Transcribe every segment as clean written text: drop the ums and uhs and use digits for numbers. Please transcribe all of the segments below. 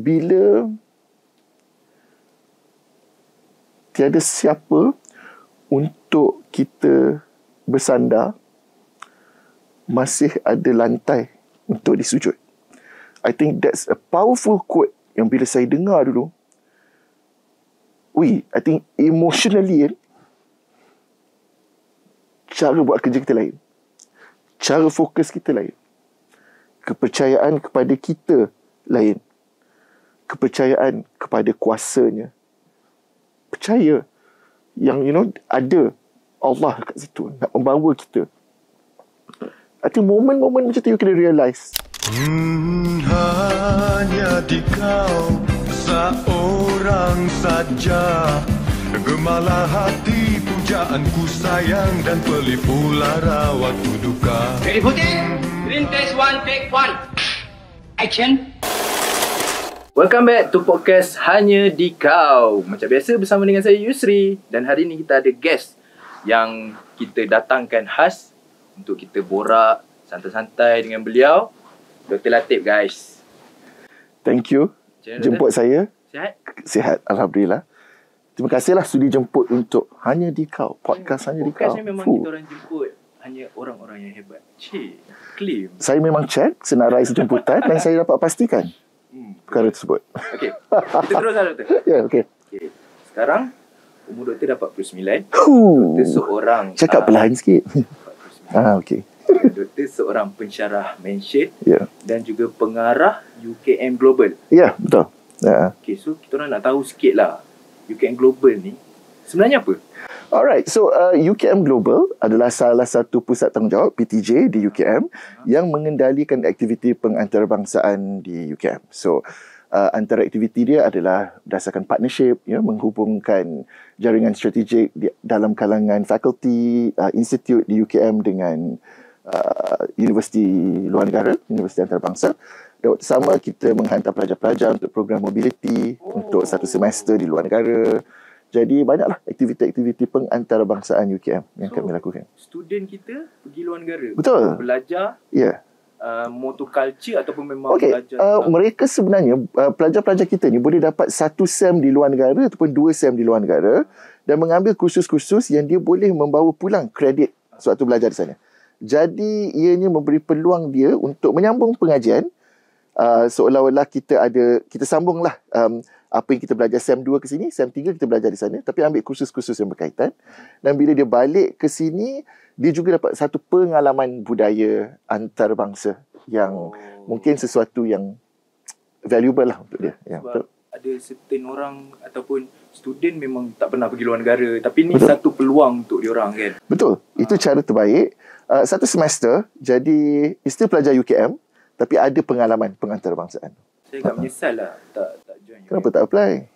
bila tiada siapa untuk kita bersandar, masih ada lantai untuk disujud. I think that's a powerful quote yang bila saya dengar dulu, I think emotionally cara buat kerja kita lain, cara fokus kita lain, kepercayaan kepada kita lain, kepercayaan kepada kuasanya, percaya yang ada Allah kat situ nak membawa kita. I think momen-momen macam tu you kena realise. Hanya di kau seorang saja, gemalah hati pujaanku sayang, dan pelih pula rawatku duka. Ready footing? Green test 1, take 1. Action. Welcome back to podcast Hanya di Kau. Macam biasa bersama dengan saya Yusri, dan hari ni kita ada guest yang kita datangkan khas untuk kita borak santai-santai dengan beliau, Dr. Latif, guys. Thank you jemput saya. Sihat? Sihat, Alhamdulillah. Terima kasihlah sudi jemput untuk Hanya di Kau, podcast Hanya di Kau. Podcast ni memang kita orang jemput hanya orang-orang yang hebat. Claim. Saya memang check senarai jemputan dan saya dapat pastikan perkara tersebut. Okey, kita terus lah, Doktor. Ya, okey. Okay. Sekarang umur Doktor dah 49. Doktor seorang cakap perlahan sikit. 49. Okey. Doktor seorang pensyarah mention Ya. dan juga pengarah UKM Global. Ya, betul. Ya. Okay, so kita orang nak tahu sikit lah, UKM Global ni sebenarnya apa? Alright, so UKM Global adalah salah satu pusat tanggungjawab PTJ di UKM yang mengendalikan aktiviti pengantarbangsaan di UKM. So antara aktiviti dia adalah berdasarkan partnership, menghubungkan jaringan strategik dalam kalangan fakulti, institut di UKM dengan universiti luar negara, universiti antarabangsa. Dan waktu sama kita menghantar pelajar-pelajar untuk program mobility untuk satu semester di luar negara. Jadi banyaklah aktiviti-aktiviti pengantarbangsaan UKM yang kami lakukan. Student kita pergi luar negara. Betul. Belajar motoculture ataupun memang belajar. Mereka sebenarnya pelajar-pelajar kita ni boleh dapat 1 sem di luar negara ataupun 2 sem di luar negara dan mengambil kursus-kursus yang dia boleh membawa pulang kredit sewaktu belajar di sana. Jadi ianya memberi peluang dia untuk menyambung pengajian, seolah-olah kita sambunglah apa yang kita belajar SEM 2 ke sini, SEM 3 kita belajar di sana, tapi ambil kursus-kursus yang berkaitan. Dan bila dia balik ke sini, dia juga dapat satu pengalaman budaya antarabangsa yang mungkin sesuatu yang valuable lah untuk dia. Ya, betul. Ada certain orang ataupun student memang tak pernah pergi luar negara, tapi ni satu peluang untuk diorang, kan? Betul. Itu cara terbaik. Satu semester, jadi still pelajar UKM, tapi ada pengalaman pengantarbangsaan. Saya agak menyesal lah tak join. Kenapa tak apply?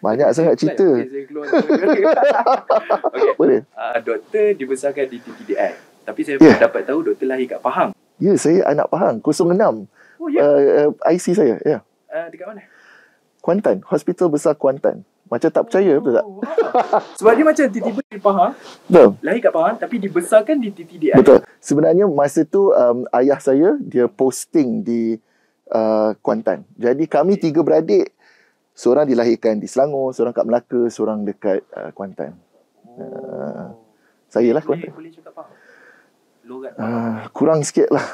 Banyak sangat cerita. Okay. Boleh. Doktor dibesarkan di TTDI. Tapi saya dapat tahu doktor lahir kat Pahang. Ya, saya anak Pahang, 06. Oh, ya? IC saya, ya. Dekat mana? Kuantan, Hospital Besar Kuantan. Macam tak percaya, betul tak? Sebab dia macam tiba-tiba di Pahang. Betul. Lahir kat Pahang tapi dibesarkan di TTDI. Betul. Sebenarnya masa tu ayah saya dia posting di Kuantan. Jadi kami 3 beradik, seorang dilahirkan di Selangor, seorang kat Melaka, seorang dekat Kuantan. Saya lah Kuantan. Boleh cakap Pahang? Logat kurang sikit lah.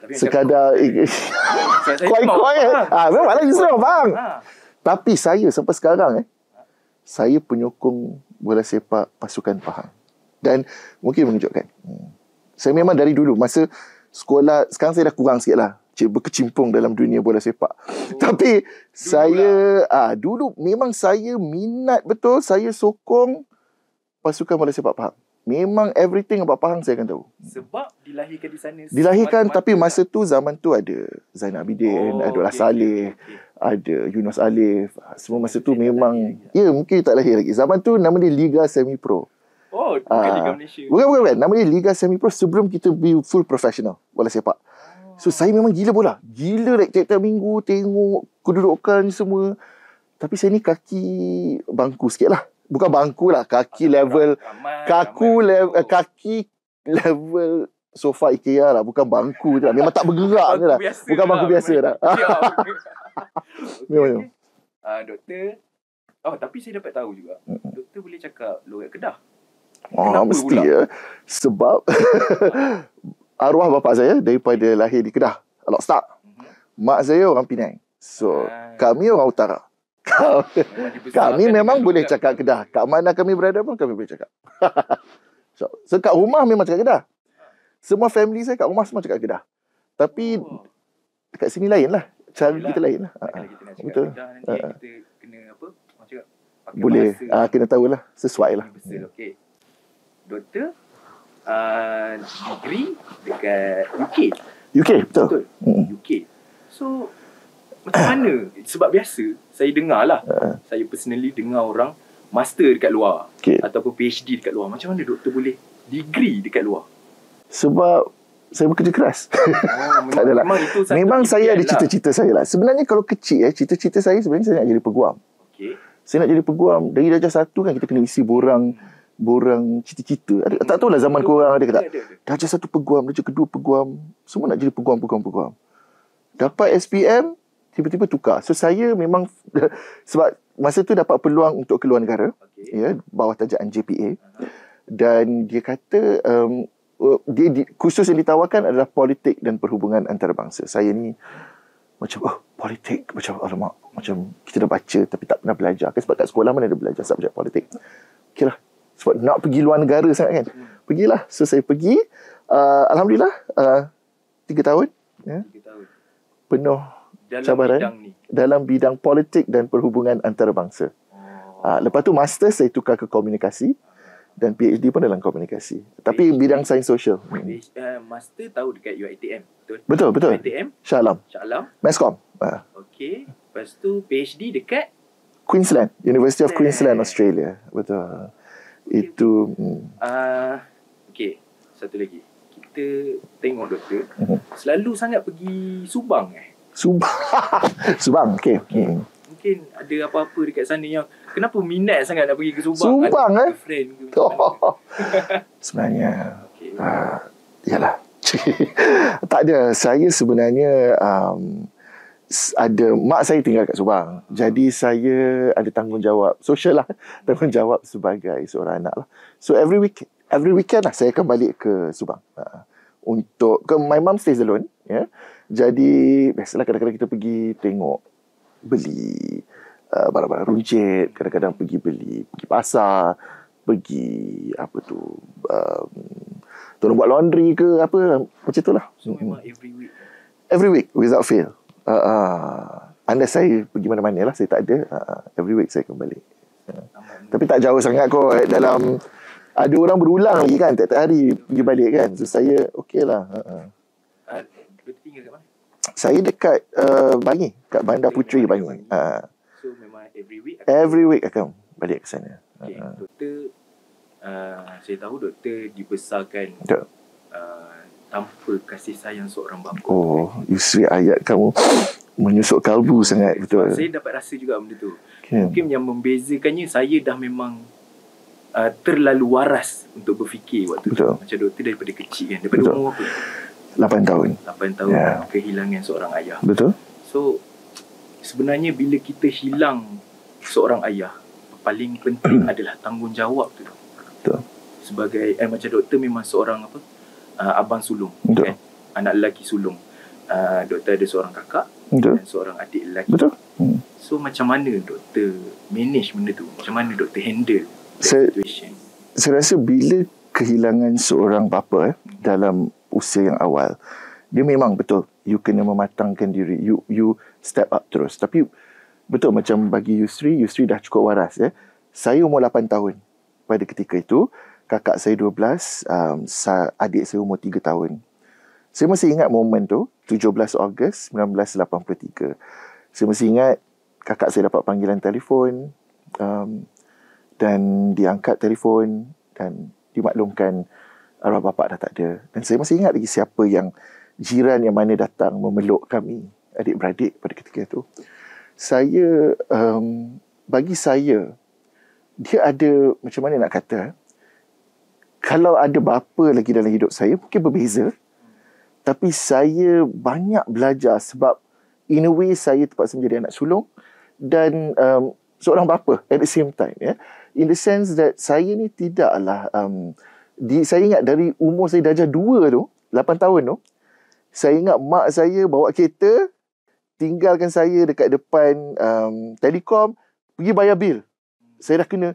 Tapi Sekadar quiet. Memanglah Yusuf faham. Tapi saya sampai sekarang saya penyokong bola sepak pasukan Pahang. Dan mungkin mengejutkan. Saya memang dari dulu masa sekolah, sekarang saya dah kurang sikit lah berkecimpung dalam dunia bola sepak. Tapi dulu memang saya minat betul, saya sokong pasukan bola sepak Pahang. Memang everything about Pahang saya akan tahu. Sebab dilahirkan di sana. Dilahirkan, tapi masa tu, zaman tu ada Zainal Abidin, ada Abdullah Saleh, ada Yunus Alif. Semua masa tu memang, mungkin tak lahir lagi. Zaman tu nama dia Liga Semi Pro. Oh, bukan Liga Malaysia. Bukan. Nama dia Liga Semi Pro sebelum kita be full professional bola sepak. So saya memang gila bola. Gila tiap-tiap minggu tengok kedudukan semua. Tapi saya ni kaki bangku sikit lah. Bukan bangku lah, kaki level sofa IKEA lah, bukan bangku je lah. Memang tak bergerak je lah. Bukan bangku biasa lah. Memang. Doktor. Tapi saya dapat tahu juga. Doktor boleh cakap logat Kedah. Mesti pula? ya. Sebab arwah bapa saya daripada lahir di Kedah, Alok Start. Mak saya orang Penang. So, kami orang utara. Kami memang boleh cakap Kedah. Kat mana kami berada pun kami boleh cakap. So kat rumah memang cakap Kedah. Semua family saya kat rumah semua cakap Kedah. Tapi dekat sini lain lah. Cara kita lain lah. Kalau kita nak cakap Betul. Kedah nanti kita kena apa? Orang cakap pakai Boleh. bahasa. Kena tahulah. Sesuai lah. Betul, okey. Doktor degree dekat UK. UK, betul. Betul. UK. So macam mana? Sebab biasa saya dengar lah. Saya personally dengar orang master dekat luar. Okay. Ataupun PhD dekat luar. Macam mana doktor boleh degree dekat luar? Sebab saya bekerja keras. Tak adalah. Memang saya ada cita-cita saya lah. Sebenarnya kalau kecil cita-cita saya sebenarnya saya nak jadi peguam. Okay. Saya nak jadi peguam. Dari darjah 1 kan kita kena isi borang cita-cita. Tak tahulah zaman korang ada ke tak? Darjah 1 peguam, darjah 2 peguam. Semua nak jadi peguam. Dapat SPM, tiba-tiba tukar. So saya memang sebab masa tu dapat peluang untuk keluar negara. Ya, bawah tajaan JPA. Dan dia kata khusus yang ditawarkan adalah politik dan perhubungan antarabangsa. Saya ni macam politik, macam alamak, macam kita dah baca tapi tak pernah belajar. Sebab kat sekolah mana ada belajar subjek politik. Okey lah, sebab nak pergi luar negara sangat kan. Pergilah. So saya pergi, alhamdulillah 3 tahun ya. 3 tahun penuh dalam cabaran dalam bidang politik dan perhubungan antarabangsa. Lepas tu master saya tukar ke komunikasi. Dan PhD pun dalam komunikasi. Tapi bidang sains sosial. Master tahu dekat UiTM, betul? Betul. UiTM? Shah Alam. Masscom. Okey. Lepas tu PhD dekat? Queensland. University of Queensland, Australia. Betul. Itu... Okey. Satu lagi. Kita tengok doktor. Selalu sangat pergi Subang Subang, okey. Mungkin ada apa-apa dekat sana yang kenapa minat sangat nak pergi ke Subang? Subang ada friend ke macam mana? Sebenarnya yalah. Tak ada. Saya sebenarnya ada mak saya tinggal kat Subang. Jadi saya ada tanggungjawab sosial lah. Tanggungjawab sebagai seorang anak lah. So every weekend lah saya akan balik ke Subang. My mom stays alone. Ya. Jadi biasalah kadang-kadang kita pergi tengok, beli barang-barang runcit, kadang-kadang pergi pasar, pergi tolong buat laundry ke apa macam tu lah. So memang every week without fail. Anda saya pergi mana-mana lah, saya tak ada. Every week saya kembali. Tapi tak jauh sangat kot. Dalam ada orang berulang lagi kan, tiap-tiap hari pergi balik kan. So saya okey lah. Tinggal kat mana? Saya dekat Bangi, kat Bandar Puteri Bangi. So memang every week akan balik ke sana. Okay. Doktor, saya tahu doktor dibesarkan tanpa kasih sayang seorang bapa. Yusri, ayat kamu menyusuk kalbu sangat. Betul. Saya dapat rasa juga benda tu. Mungkin yang membezakannya, saya dah memang terlalu waras untuk berfikir waktu tu. Macam doktor daripada kecil kan. Daripada umur apa? 8 tahun. 8 tahun kehilangan seorang ayah. Betul. So sebenarnya bila kita hilang seorang ayah, paling penting adalah tanggungjawab tu. Betul. Sebagai macam doktor memang seorang abang sulung. Betul. Kan? Anak lelaki sulung. Doktor ada seorang kakak. Betul. Dan seorang adik lelaki. Betul. So macam mana doktor manage benda tu? Macam mana doktor handle situation? Saya rasa bila kehilangan seorang bapa dalam usia yang awal, dia memang betul you kena mematangkan diri, you step up terus. Tapi betul macam bagi Yusri dah cukup waras ya. Saya umur 8 tahun pada ketika itu, kakak saya 12, adik saya umur 3 tahun. Saya masih ingat momen tu, 17 Ogos 1983. Saya masih ingat kakak saya dapat panggilan telefon, dan diangkat telefon dan dimaklumkan arwah bapa dah tak ada. Dan saya masih ingat lagi siapa yang jiran yang mana datang memeluk kami, adik-beradik pada ketika itu. Saya, bagi saya, dia ada, macam mana nak kata, kalau ada bapa lagi dalam hidup saya, mungkin berbeza. Tapi saya banyak belajar sebab in a way saya terpaksa menjadi anak sulung dan seorang bapa at the same time, ya. In the sense that saya ni tidaklah saya ingat dari umur saya darjah 2 tu, 8 tahun tu, saya ingat mak saya bawa kereta, tinggalkan saya dekat depan Telekom, pergi bayar bil. Saya dah kena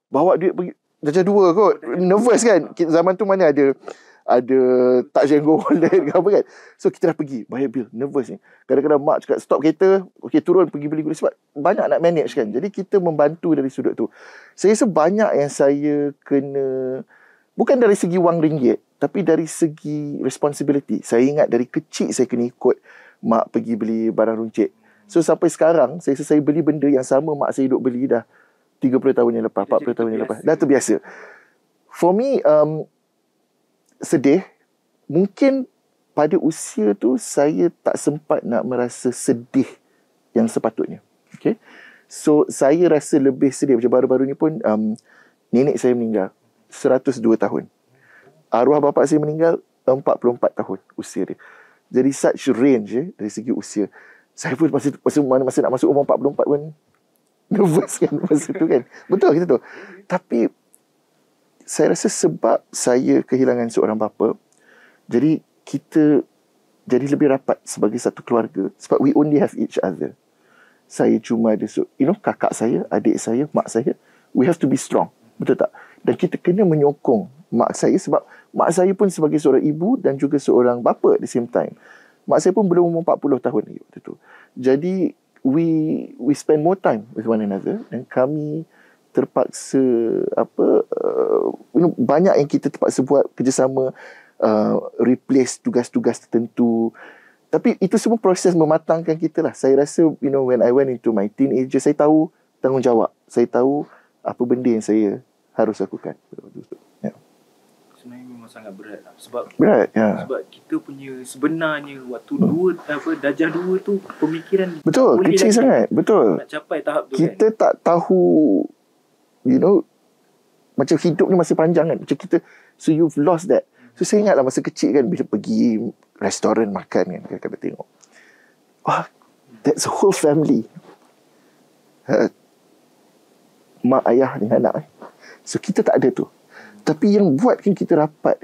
bawa duit pergi. Darjah 2 kot. Nervous kan. Zaman tu mana ada touch and go wallet ke apa kan. So kita dah pergi bayar bil. Nervous ni. Kadang-kadang mak cakap stop kereta. Okay, turun pergi beli gula. Sebab banyak nak manage kan. Jadi kita membantu dari sudut tu. Saya rasa banyak yang saya kena, bukan dari segi wang ringgit, tapi dari segi responsibility. Saya ingat dari kecil saya kena ikut mak pergi beli barang runcit. So sampai sekarang saya rasa saya beli benda yang sama mak saya duk beli dah 30 tahun yang lepas, 40 tahun yang lepas. Dah terbiasa. For me, sedih. Mungkin pada usia tu saya tak sempat nak merasa sedih yang sepatutnya. Okay. So saya rasa lebih sedih. Macam baru-baru ni pun nenek saya meninggal 102 tahun. Arwah bapa saya meninggal 44 tahun usia dia. Jadi such range dari segi usia. Saya pun masa nak masuk umur 44 pun nervous kan masa tu kan. Betul kita tu. Tapi saya rasa sebab saya kehilangan seorang bapa, jadi kita jadi lebih rapat sebagai satu keluarga. Sebab we only have each other. Saya cuma ada kakak saya, adik saya, mak saya. We have to be strong. Betul tak? Dan kita kena menyokong mak saya, sebab mak saya pun sebagai seorang ibu dan juga seorang bapa at the same time. Mak saya pun belum umur 40 tahun lagi waktu tu. Jadi we spend more time with one another, dan kami terpaksa banyak yang kita terpaksa buat kerjasama, replace tugas-tugas tertentu. Tapi itu semua proses mematangkan kita lah. Saya rasa when I went into my teenager, saya tahu tanggungjawab. Saya tahu apa benda yang saya harus lakukan. Ya. Sebenarnya memang sangat berat lah. Berat, ya. Sebab kita punya sebenarnya waktu darjah 2 tu pemikiran betul, kecil sangat. Betul. Nak capai tahap tu kita kan, tak tahu macam hidup ni masih panjang kan. Macam kita, so you've lost that. So saya ingatlah masa kecil kan, bila pergi restoran makan kan, kadang-kadang tengok, that's a whole family. Mak, ayah dengan anak. So kita tak ada tu. Tapi yang buatkan kita rapat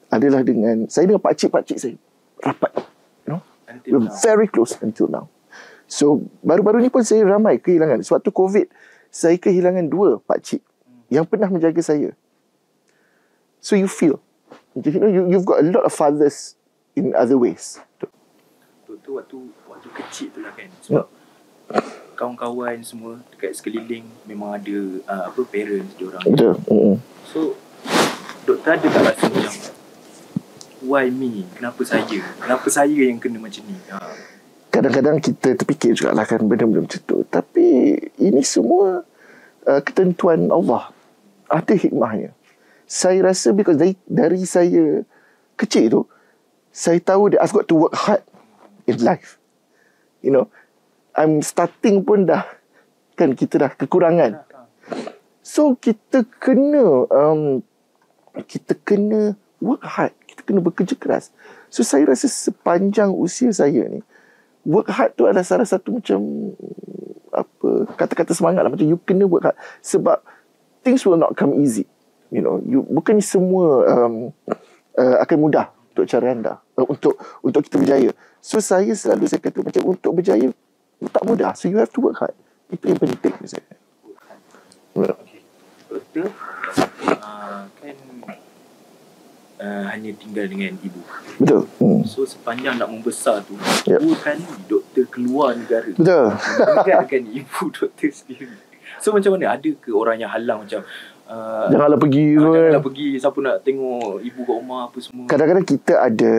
adalah saya dengan pakcik-pakcik saya rapat. We're very close until now. So baru-baru ni pun saya ramai kehilangan. Sewaktu COVID, saya kehilangan 2 pakcik yang pernah menjaga saya. So you feel, you've got a lot of fathers in other ways. Tu waktu kecil tu lah kan. Sebab kawan-kawan semua dekat sekeliling memang ada parents diorang. Betul. So doktor ada tak rasa macam, why me? Kenapa saya yang kena macam ni? Kadang-kadang kita terfikir juga lah kan benda-benda macam tu. Tapi ini semua ketentuan Allah. Ada hikmahnya. Saya rasa because dari saya kecil tu, saya tahu that I've got to work hard in life. I'm starting pun dah, kan kita dah kekurangan. So kita kena work hard. Kita kena bekerja keras. So saya rasa sepanjang usia saya ni, work hard tu adalah salah satu macam kata-kata semangat lah. Macam you kena work hard. Sebab things will not come easy. Bukan semua akan mudah untuk cara anda, untuk kita berjaya. So saya kata macam untuk berjaya tak mudah. So you have to work hard. Itu yang penting saya. Okay. Doktor kan hanya tinggal dengan ibu. Betul. So sepanjang nak membesar tu, 2 kali doktor keluar negara. Betul. Meninggalkan ibu doktor sendiri. So macam mana? Ada ke orang yang halang macam janganlah pergi. Janganlah pergi. Siapa nak tengok ibu kat rumah apa semua. Kadang-kadang kita ada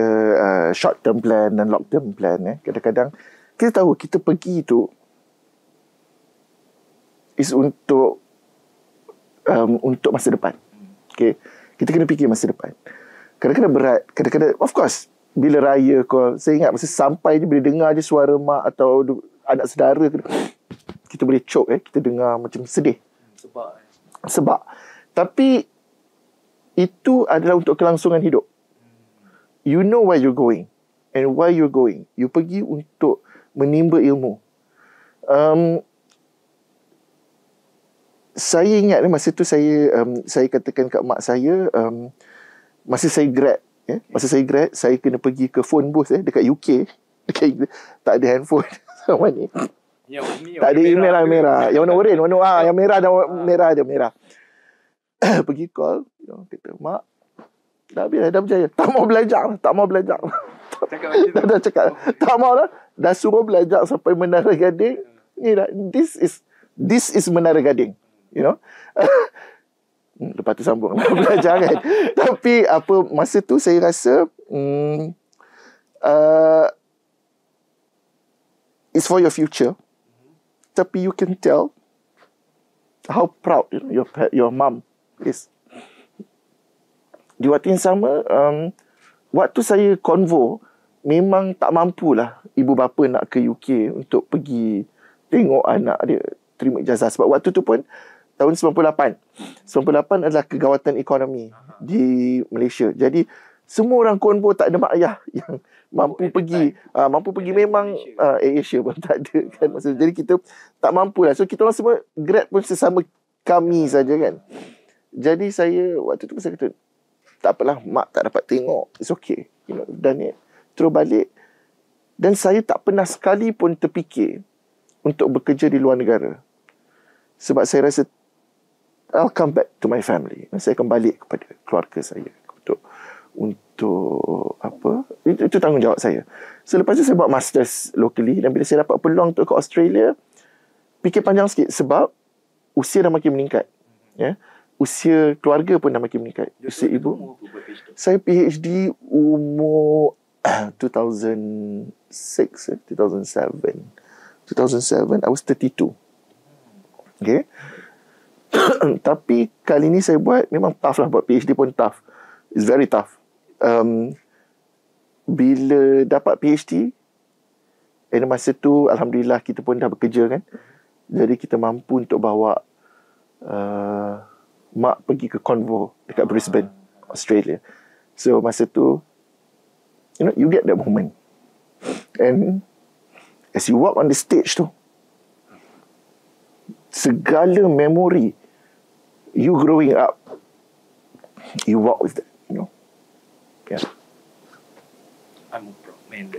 short term plan dan long term plan. Kadang-kadang kita tahu kita pergi tu is untuk masa depan. Okay. Kita kena fikir masa depan. Kadang-kadang berat. Kadang-kadang, of course, bila raya call, saya ingat masa sampai je, bila dengar je suara mak atau anak saudara, kita boleh choke. Kita dengar macam sedih. Sebab. Tapi itu adalah untuk kelangsungan hidup. You know where you're going and why you're going. You pergi untuk menimba ilmu. Saya ingat masa tu saya katakan kat mak saya, masa saya grad, saya kena pergi ke phone booth dekat UK. Tak ada handphone sama ni. Tak ada email lah merah. Yang warna oren, yang merah dan merah ada merah. Pergi call, kata, mak, dah berjaya. Tak mau belajar. Dah cakap, tak mau lah. Dah suruh belajar sampai Menara Gading. Ni dah, this is Menara Gading. Lepas tu sambung belajar kan. Tapi masa tu saya rasa it's for your future. Tapi you can tell how proud your mom is. Di waktu yang sama, waktu saya konvo, memang tak mampulah ibu bapa nak ke UK untuk pergi tengok anak dia terima ijazah. Sebab waktu tu pun tahun 98 adalah kegawatan ekonomi di Malaysia. Jadi semua orang konvo tak ada mak ayah yang mampu pergi. Memang Asia pun tak ada kan. Jadi kita tak mampulah. So kita orang semua grad pun sesama kami saja kan. Jadi saya waktu tu saya kata, tak apalah, mak tak dapat tengok, it's okay, done it. Terus balik. Dan saya tak pernah sekali pun terfikir untuk bekerja di luar negara. Sebab saya rasa I'll come back to my family. Saya akan balik kepada keluarga saya untuk apa? Itu tanggungjawab saya. So lepas tu saya buat masters locally, dan bila saya dapat peluang untuk ke Australia, fikir panjang sikit sebab usia dah makin meningkat. Ya. Usia keluarga pun dah makin meningkat. Usia ibu. Saya PhD umur 2006, 2007. I was 32. Okay. Tapi kali ni saya buat, memang tough lah, buat PhD pun tough. It's very tough. Bila dapat PhD, masa tu Alhamdulillah kita pun dah bekerja kan. Jadi kita mampu untuk bawa mak pergi ke Convo dekat Brisbane, Australia. So masa tu, you get that moment. And as you walk on the stage tu, segala memori you growing up, you walk with that, Yeah. I'm a proud man.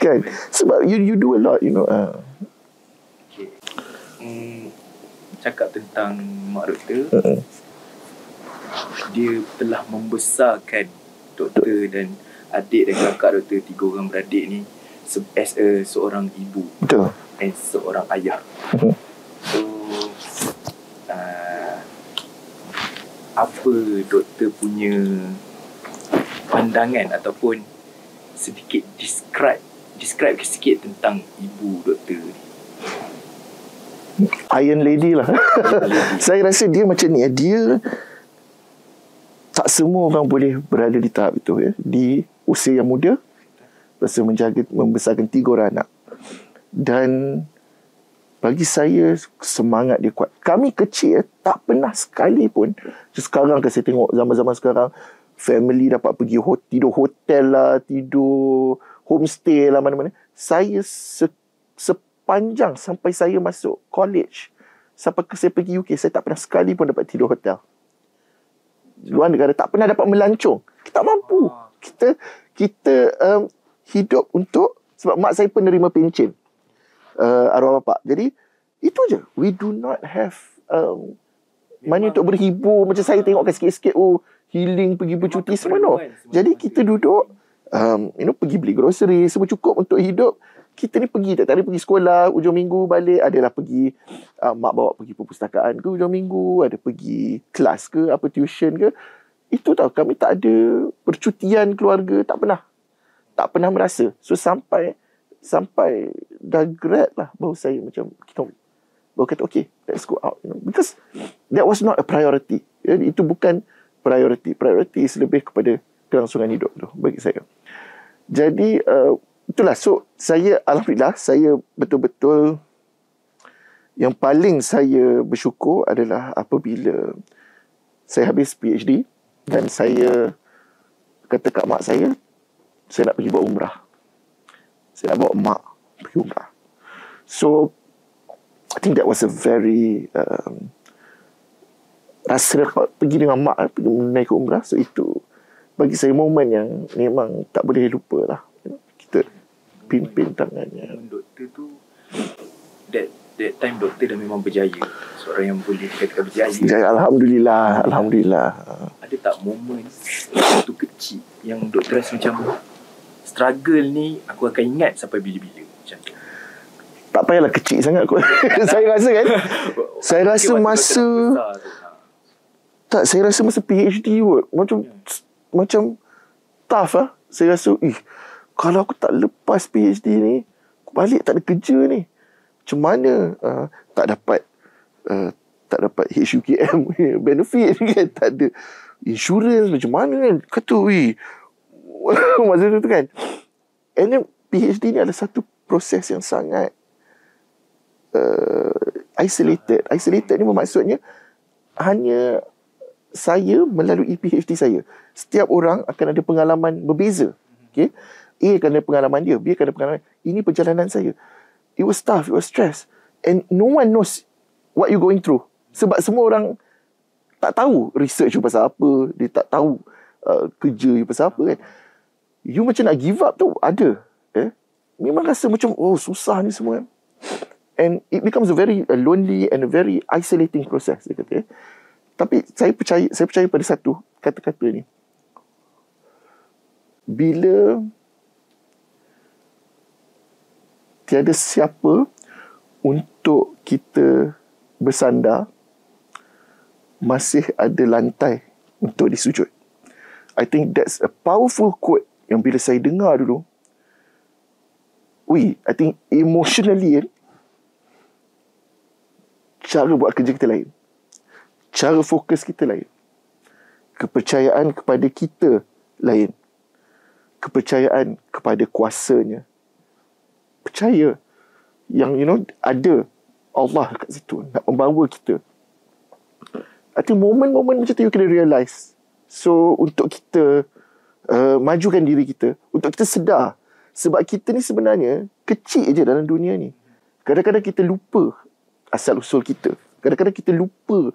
Kan? Sebab you do a lot, Okay. Cakap tentang mak doktor, dia telah membesarkan doktor dan adik dan kakak doktor, 3 orang beradik ni as seorang ibu. Betul. And seorang ayah. So apa doktor punya pandangan ataupun sedikit describe sikit tentang ibu doktor ni? Iron Lady lah. Saya rasa dia macam ni, dia tak semua orang boleh berada di tahap itu, di usia yang muda, rasa membesarkan 3 orang anak. Dan bagi saya, semangat dia kuat. Kami kecil tak pernah sekali pun. Sekarang kan saya tengok zaman-zaman sekarang, family dapat pergi tidur hotel lah, tidur homestay lah, mana-mana. Saya sepanjang sampai saya masuk college, sampai saya pergi UK, saya tak pernah sekali pun dapat tidur hotel. Luar negara tak pernah dapat melancong. Kita tak mampu. Kita hidup untuk, sebab mak saya penerima pencen arwah bapa. Jadi itu je. We do not have money untuk berhibur. Macam saya tengokkan sikit-sikit, healing, pergi bercuti semua, no. Jadi kita duduk, pergi beli grocery, semua cukup untuk hidup. Kita ni pergi, tak ada pergi sekolah, ujung minggu balik, adalah pergi, mak bawa pergi perpustakaan ke ujung minggu, ada pergi kelas ke, tuition ke. Itu tau, kami tak ada percutian keluarga, tak pernah merasa. So sampai dah grad lah, baru saya macam, kita baru kata, okay, let's go out. Because that was not a priority. Itu bukan priority. Priority is lebih kepada kelangsungan hidup tu, bagi saya. Jadi, itulah. So, Alhamdulillah, saya betul-betul, yang paling saya bersyukur adalah apabila saya habis PhD dan saya kata kat mak saya nak pergi buat umrah. Saya nak bawa mak pergi umrah. So I think that was a very rasa dapat pergi dengan mak, pergi naik umrah. So itu bagi saya momen yang memang tak boleh lupa lah. Kita pimpin tangannya. Doktor tu that time doktor dah memang berjaya. Seorang yang boleh dikatakan berjaya. Alhamdulillah. Ada tak momen waktu kecil yang doktor rasa macam struggle ni aku akan ingat sampai bila-bila macam tu? Tak payahlah kecil sangat kot. Saya rasa kan, saya rasa masa saya rasa masa PhD kot, macam tough lah. Saya rasa kalau aku tak lepas PhD ni, aku balik tak ada kerja ni, macam mana? Tak dapat HUKM benefit kan, tak ada insurans, macam mana kan, kata masa tu kan. And then PhD ni adalah satu proses yang sangat isolated ni bermaksudnya hanya saya melalui PhD saya. Setiap orang akan ada pengalaman berbeza. Okay? A akan ada pengalaman dia, B akan ada pengalaman. Ini perjalanan saya. It was tough, it was stress. And no one knows what you going through. Sebab semua orang tak tahu research you pasal apa. Dia tak tahu kerja you pasal apa kan. You macam nak give up tu ada. Memang rasa macam susah ni semua kan. And it becomes a very lonely and a very isolating process, dia kata. Tapi saya percaya pada satu kata-kata ni. Bila tiada siapa untuk kita bersandar, masih ada lantai untuk disujud. I think that's a powerful quote yang bila saya dengar dulu, I think emotionally cara buat kerja kita lain, cara fokus kita lain, kepercayaan kepada kita lain, kepercayaan kepada kuasanya, percaya yang ada Allah kat situ nak membawa kita. I think momen-momen macam tu you kena realise. So untuk kita majukan diri kita, untuk kita sedar, sebab kita ni sebenarnya kecil je dalam dunia ni. Kadang-kadang kita lupa asal usul kita. Kadang-kadang kita lupa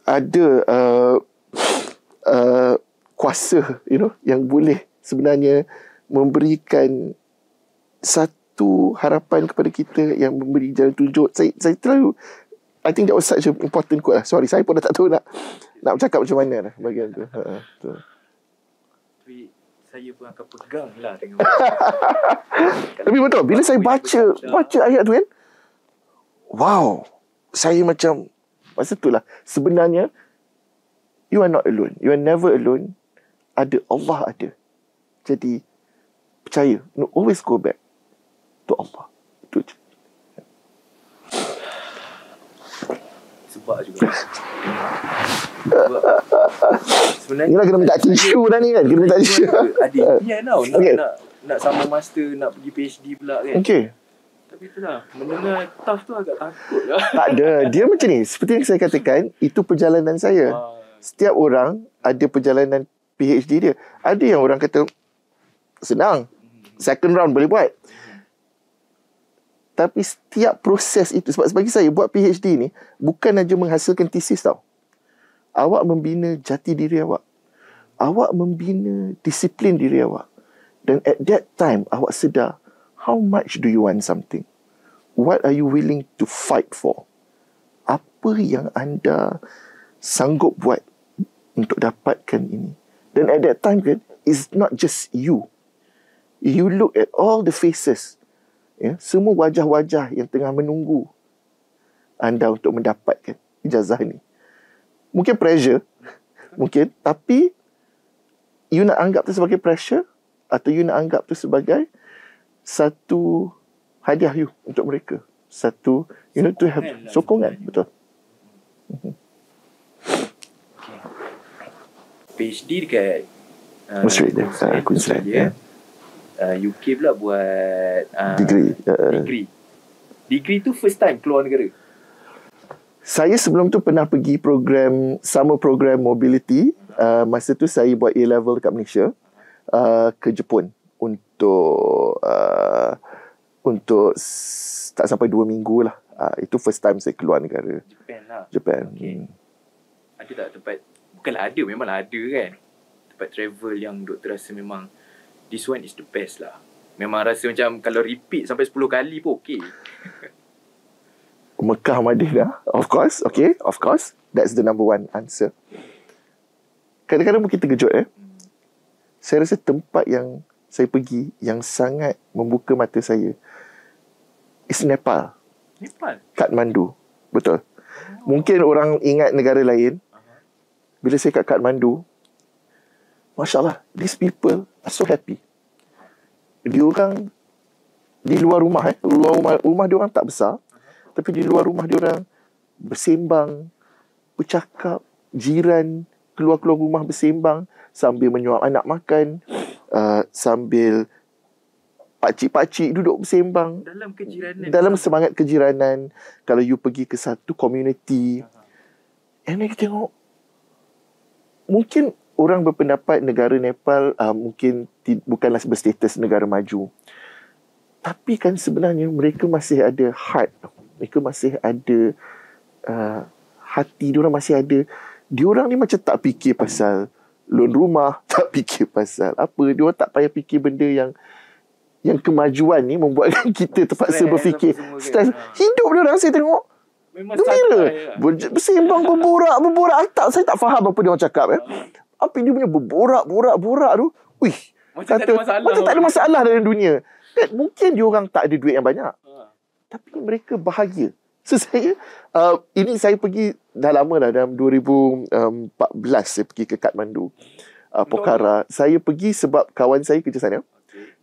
ada kuasa yang boleh sebenarnya memberikan satu harapan kepada kita, yang memberi jalan tunjuk. Saya terlalu, I think that was such an important quote lah. Sorry, saya pun dah tak tahu nak bercakap macam mana lah bahagian tu. Tapi saya pun akan pegang lah dengan tapi betul, bila saya baca ayat tu kan, wow, saya macam masa tu lah sebenarnya you are not alone, you are never alone. Ada Allah ada. Jadi percaya, always go back to Allah. Itu je. Sebab juga sebenarnya Inilah kena minta tisu dah ni kan. Kena minta tisu. Ada impian tau nak sama master, nak pergi PhD pula kan. Okay. Tapi itulah, mendengar tough tu agak takut lah. Tak ada. Dia macam ni. Seperti yang saya katakan, itu perjalanan saya. Setiap orang ada perjalanan PhD dia. Ada yang orang kata senang, second round boleh buat. Tapi setiap proses itu, sebab bagi saya buat PhD ni bukan saja menghasilkan tesis tau. Awak membina jati diri awak. Awak membina disiplin diri awak. Dan at that time awak sedar, how much do you want something? What are you willing to fight for? Apa yang anda sanggup buat untuk dapatkan ini? Dan at that time kan, it's not just you. You look at all the faces, semua wajah-wajah yang tengah menunggu anda untuk mendapatkan ijazah ni. Mungkin pressure, mungkin, tapi you nak anggap tu sebagai pressure atau you nak anggap tu sebagai satu hadiah you untuk mereka. Satu, to have sokongan. Betul. PhD dekat Australia, Queensland. UK pula buat degree tu first time keluar negara. Saya sebelum tu pernah pergi summer program mobility. Masa tu saya buat A-level dekat Malaysia, ke Jepun. untuk tak sampai 2 minggu lah. Itu first time saya keluar negara. Japan lah. Japan. Okay. Ada tak tempat, bukanlah ada, memanglah ada kan, tempat travel yang doktor rasa memang this one is the best lah, memang rasa macam kalau repeat sampai 10 kali pun okey? Mekah, Madinah, of course. Okay, of course. That's the number one answer. Kadang-kadang mungkin terkejut Saya rasa tempat yang saya pergi yang sangat membuka mata saya is Nepal. Nepal? Kathmandu. Betul. Mungkin orang ingat negara lain. Bila saya kat Kathmandu, Masya Allah, these people are so happy. Diorang di luar rumah rumah diorang tak besar, tapi di luar rumah diorang bersembang, bercakap, jiran keluar-keluar rumah bersembang sambil menyuap anak makan, sambil pakcik-pakcik duduk bersembang dalam semangat kejiranan. Kalau you pergi ke satu community, and then kita tengok, mungkin orang berpendapat negara Nepal mungkin bukanlah berstatus negara maju, tapi kan sebenarnya mereka masih ada heart, mereka masih ada hati, diorang masih ada. Diorang ni macam tak fikir pasal loan rumah, tak fikir pasal apa, diorang tak payah fikir benda yang kemajuan ni membuatkan kita terpaksa berfikir stres. Hidup dia orang saya tengok gembira, bersembang, berborak. Saya tak faham apa dia orang cakap apa dia punya berborak tu. Macam tak ada masalah dalam dunia. Kan mungkin dia orang tak ada duit yang banyak, tapi mereka bahagia. So saya ini saya pergi dah lama dah, dalam 2014 saya pergi ke Kathmandu, Pokhara. Saya pergi sebab kawan saya kerja sana.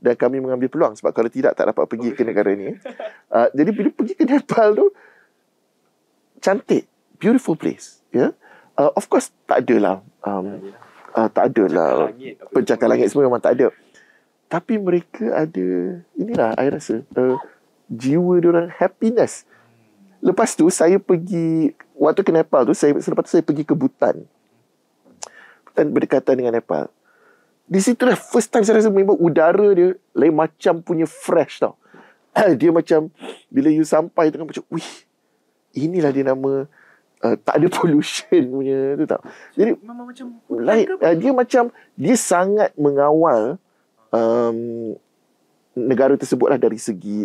Dan kami mengambil peluang, sebab kalau tidak tak dapat pergi ke negara ni. Jadi bila pergi ke Nepal tu, cantik, beautiful place. Of course tak adalah pencakar langit semua, memang tak ada. Tapi mereka ada, inilah saya rasa jiwa diorang, happiness. Lepas tu saya pergi, waktu ke Nepal tu, selepas tu saya pergi ke Bhutan berdekatan dengan Nepal. Di situ lah first time saya rasa memang udara dia lain macam punya fresh tau. Dia macam bila you sampai tengah macam, inilah dia nama tak ada pollution punya tu tau. Jadi memang macam lain, dia sangat mengawal negara tersebut lah dari segi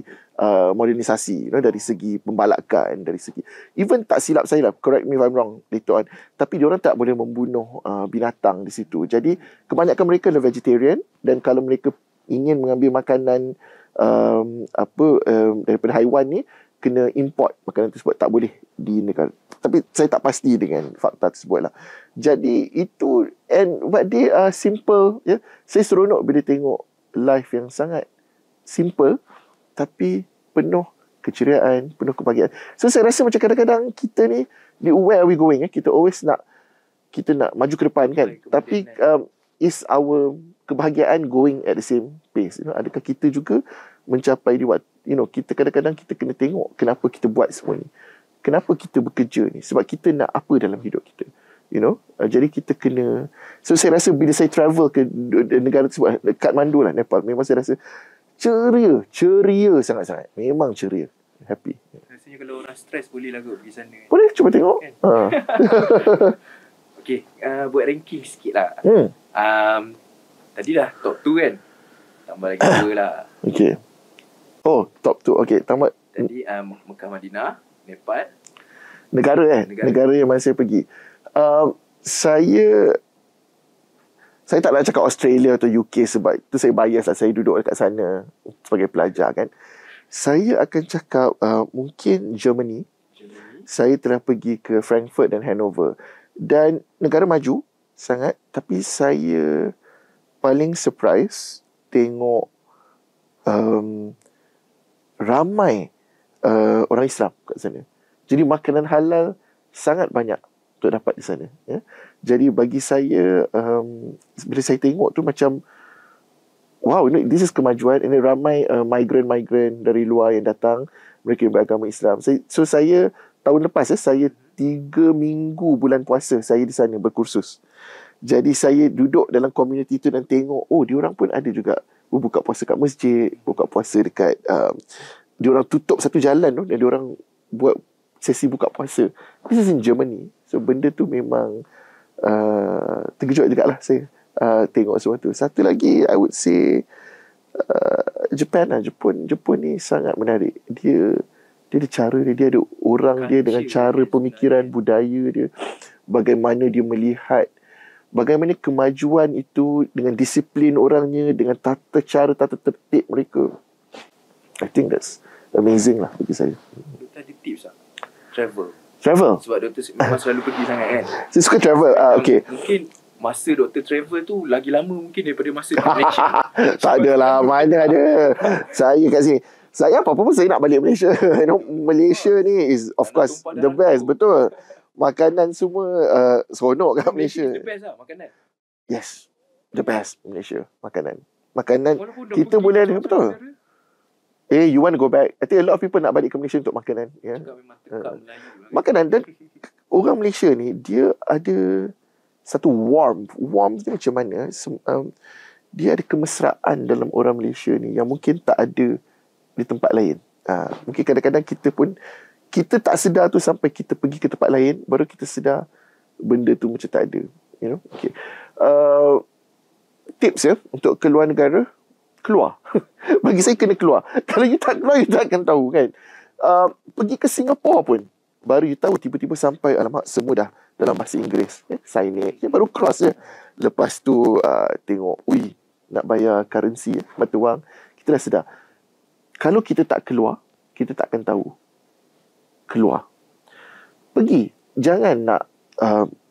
modernisasi, dari segi pembalakan, dari segi, even tak silap saya lah, correct me if I'm wrong later on, tapi diorang tak boleh membunuh binatang di situ. Jadi kebanyakan mereka adalah vegetarian, dan kalau mereka ingin mengambil makanan daripada haiwan ni, kena import makanan tersebut, tak boleh di negara. Tapi saya tak pasti dengan fakta tersebut lah. Jadi itu, but they are simple. Saya seronok bila tengok life yang sangat simple tapi penuh keceriaan, penuh kebahagiaan. So saya rasa macam kadang-kadang kita ni, where are we going? Kita always kita nak maju ke depan kan. Tapi is our kebahagiaan going at the same pace? Adakah kita juga mencapai di waktu, kita kadang-kadang kita kena tengok kenapa kita buat semua ni. Kenapa kita bekerja ni? Sebab kita nak apa dalam hidup kita. Jadi kita kena. So saya rasa bila saya travel ke negara tersebut, Kathmandu lah, Nepal, memang saya rasa ceria sangat-sangat. Memang ceria, happy. Rasanya kalau orang stres bolehlah kot pergi sana. Boleh, cuba tengok kan? Okay, buat ranking sikit lah. Tadi dah top 2 kan, tambah lagi 2 lah. Okay. Top 2. Okay, tambah. Tadi Mekah, Madinah, Nepal. Negara yang mana saya pergi. Saya tak nak cakap Australia atau UK sebab itu saya bias lah. Saya duduk dekat sana sebagai pelajar kan. Saya akan cakap mungkin Germany. Saya telah pergi ke Frankfurt dan Hanover. Dan negara maju sangat. Tapi saya paling surprise tengok ramai orang Islam kat sana. Jadi makanan halal sangat banyak untuk dapat di sana. Jadi bagi saya, bila saya tengok tu macam, wow, this is kemajuan. Ini ramai migran dari luar yang datang, mereka yang beragama Islam. So saya tahun lepas saya 3 minggu bulan puasa saya di sana berkursus. Jadi saya duduk dalam community tu dan tengok, diorang pun ada juga buka puasa kat masjid, buka puasa dekat diorang tutup satu jalan tu dan diorang buat sesi buka puasa. This is in Germany. So benda tu memang terkejut juga lah saya tengok semua tu. Satu lagi I would say Japan lah. Jepun ni sangat menarik. Dia ada cara dia ada orang dia dengan cara pemikiran, budaya dia, bagaimana dia melihat, bagaimana kemajuan itu dengan disiplin orangnya, dengan tata tertib mereka. I think that's amazing lah bagi saya. Doktor ada tips tak? Travel. Sebab doktor memang selalu pergi sangat kan. Saya suka travel. Okay. Mungkin masa doktor travel tu lagi lama mungkin daripada masa di Malaysia. Tak adalah, mana ada. Saya kat sini. Saya apa-apa pun saya nak balik Malaysia. Malaysia ni is of course the best. Betul. Makanan semua seronok kat Malaysia. The best lah makanan. Yes. The best Malaysia. Makanan kita boleh ada. Betul. You want to go back. I think a lot of people nak balik ke Malaysia untuk makanan. Yeah. Makanan. Dan orang Malaysia ni dia ada satu warmth ni macam mana, dia ada kemesraan dalam orang Malaysia ni yang mungkin tak ada di tempat lain. Mungkin kadang-kadang kita tak sedar tu sampai kita pergi ke tempat lain baru kita sedar benda tu macam tak ada, you know. Okay. Tips untuk keluar negara, keluar. Bagi saya kena keluar. Kalau you tak keluar, you tak akan tahu kan. Pergi ke Singapura pun baru you tahu, tiba-tiba sampai, alamak, semua dah dalam bahasa Inggeris. Sign it. Baru cross je. Lepas tu tengok, nak bayar currency, mata wang. Kita dah sedar. Kalau kita tak keluar, kita tak akan tahu. Keluar. Pergi. Jangan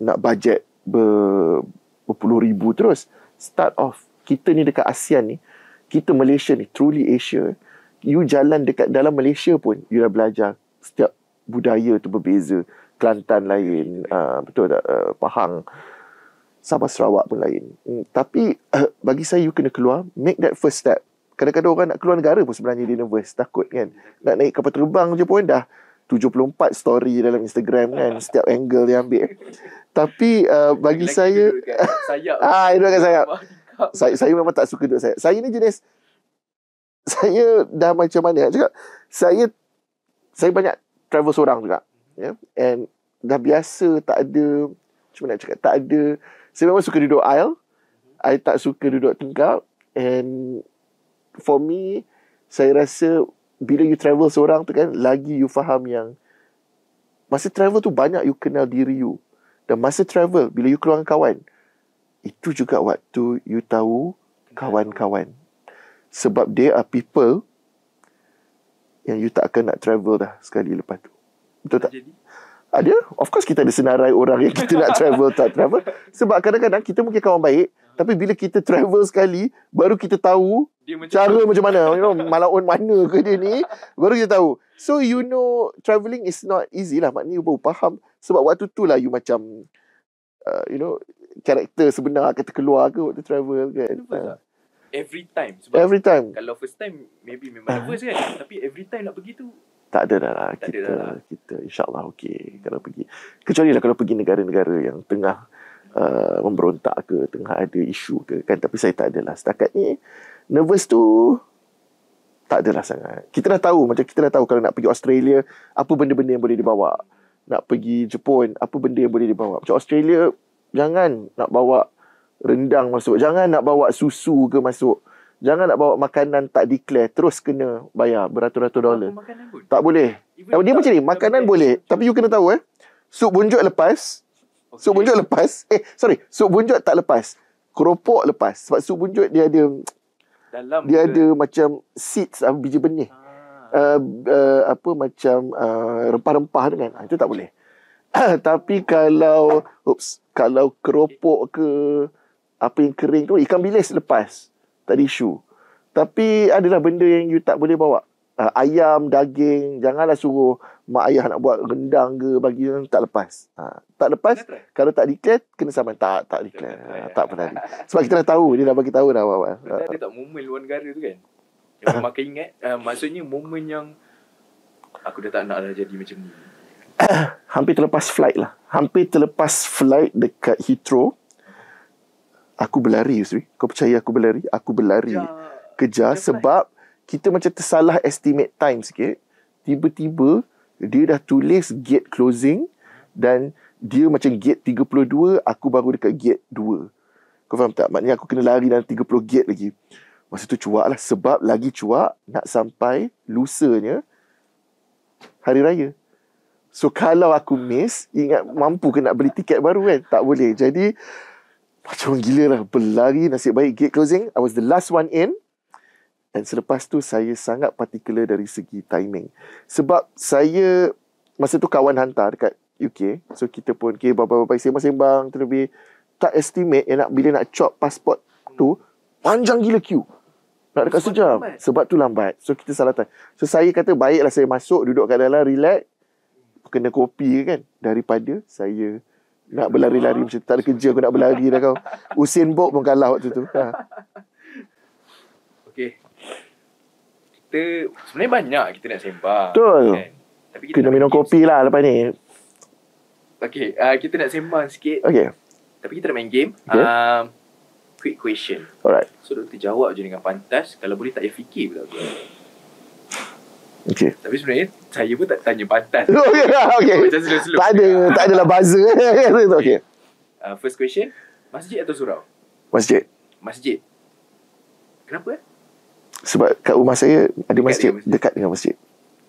nak budget berpuluh ribu terus. Start off. Kita ni dekat ASEAN ni, kita Malaysia ni, truly Asia. You jalan dekat dalam Malaysia pun, you dah belajar setiap budaya tu berbeza. Kelantan lain, betul tak? Pahang, Sabah Sarawak pun lain. Tapi bagi saya, you kena keluar. Make that first step. Kadang-kadang orang nak keluar negara pun sebenarnya dia nervous, takut kan. Nak naik kapal terbang je pun dah 74 story dalam Instagram kan. Setiap angle dia ambil. Tapi bagi saya sayap. Duduk kat sayap. Saya memang tak suka duduk sayap. Saya ni jenis, saya dah macam mana nak cakap, saya banyak travel seorang juga. And dah biasa tak ada, macam mana nak cakap, tak ada. Saya memang suka duduk aisle. I tak suka duduk tengkap. And for me, saya rasa bila you travel seorang tu kan, lagi you faham yang masa travel tu banyak you kenal diri you. Dan masa travel, bila you keluar dengan kawan, itu juga waktu you tahu kawan-kawan. Sebab there are people yang you tak akan nak travel dah sekali lepas tu. Betul tak? Ada. Of course kita ada senarai orang yang kita nak travel tak travel. Sebab kadang-kadang kita mungkin kawan baik, tapi bila kita travel sekali, baru kita tahu cara macam mana. You know, malaun mana ke dia ni, baru kita tahu. So you know, travelling is not easy lah. Maknanya you baru faham. Sebab waktu tu lah you macam you know, karakter sebenar kata keluar ke waktu travel kan. Every time. Sebab every time. Kalau first time maybe memang nervous kan. Tapi every time nak pergi tu tak ada dah lah. Kita insyaAllah okey kalau pergi. Kecuali lah kalau pergi negara-negara yang tengah memberontak ke, tengah ada isu ke kan. Tapi saya tak adalah. Setakat ni nervous tu tak adalah sangat. Kita dah tahu, macam kita dah tahu kalau nak pergi Australia, apa benda-benda yang boleh dibawa. Nak pergi Jepun, apa benda yang boleh dibawa. Macam Australia, jangan nak bawa rendang masuk. Jangan nak bawa susu ke masuk. Jangan nak bawa makanan tak declare, terus kena bayar beratus-ratus dolar. Tak boleh. Dia macam ni, makanan boleh, tapi you kena tahu sup bunjut lepas. Okay. Sup bunjut lepas. Sup bunjut tak lepas. Keropok lepas. Sebab sup bunjut dia ada dalam dia ada macam seeds, biji benih. Apa macam rempah-rempah tu kan. Itu tak boleh. Tapi kalau keropok ke apa yang kering tu, ikan bilis lepas. Tak ada isu. Tapi adalah benda yang you tak boleh bawa. Ayam, daging, janganlah suruh mak ayah nak buat rendang ke, bagi yang tak lepas. Tak lepas, kalau tak declare, kena saman. Tak declare. Tak pernah. Sebab kita dah tahu, dia dah bagi tahu dah awal. Ada tak momen luar negara tu kan? Yang memang akan ingat, maksudnya momen yang aku dah tak nak dah jadi macam ni. Hampir terlepas flight lah. Hampir terlepas flight dekat Heathrow. Aku berlari, Yusri. Kau percaya aku berlari? Aku berlari kejar sebab kita macam tersalah estimate time sikit. Tiba-tiba dia dah tulis gate closing dan dia macam gate 32, aku baru dekat gate 2. Kau faham tak? Maknanya aku kena lari dalam 30 gate lagi. Masa tu cuak lah. Sebab lagi cuak nak sampai lusanya hari raya. So kalau aku miss, ingat mampu ke nak beli tiket baru kan? Tak boleh. Jadi macam gila lah. Berlari, nasib baik gate closing. I was the last one in. Dan selepas tu saya sangat particular dari segi timing. Sebab saya masa tu kawan hantar dekat UK. So kita pun babai-babai sembang-sembang terlebih. Tak estimate yang bila nak chop pasport tu panjang gila queue. Nak dekat sejam. Sebab tu lambat. So kita salah time. So saya kata baiklah saya masuk, duduk kat dalam, relax, kena kopi kan, daripada saya nak berlari-lari macam tu. Tak ada kerja aku nak berlari dah kau. Usain Bolt pun kalah waktu tu. Okay. Kita sebenarnya banyak kita nak sembang. Betul. Kan? Tapi kita kena minum kopi lah lepas ni. Okay, kita nak sembang sikit. Okay. Tapi kita nak main game. Okay. Quick question. Alright. So doktor jawab je dengan pantas. Kalau boleh tak payah fikir pula. Okay. Tapi sebenarnya saya pun tak tanya pantas. Okay. Macam slow-slow. Tak adalah buzzer. Okay. First question. Masjid atau surau? Masjid. Masjid. Kenapa? Sebab kat rumah saya ada masjid, dengan masjid. dekat dengan masjid.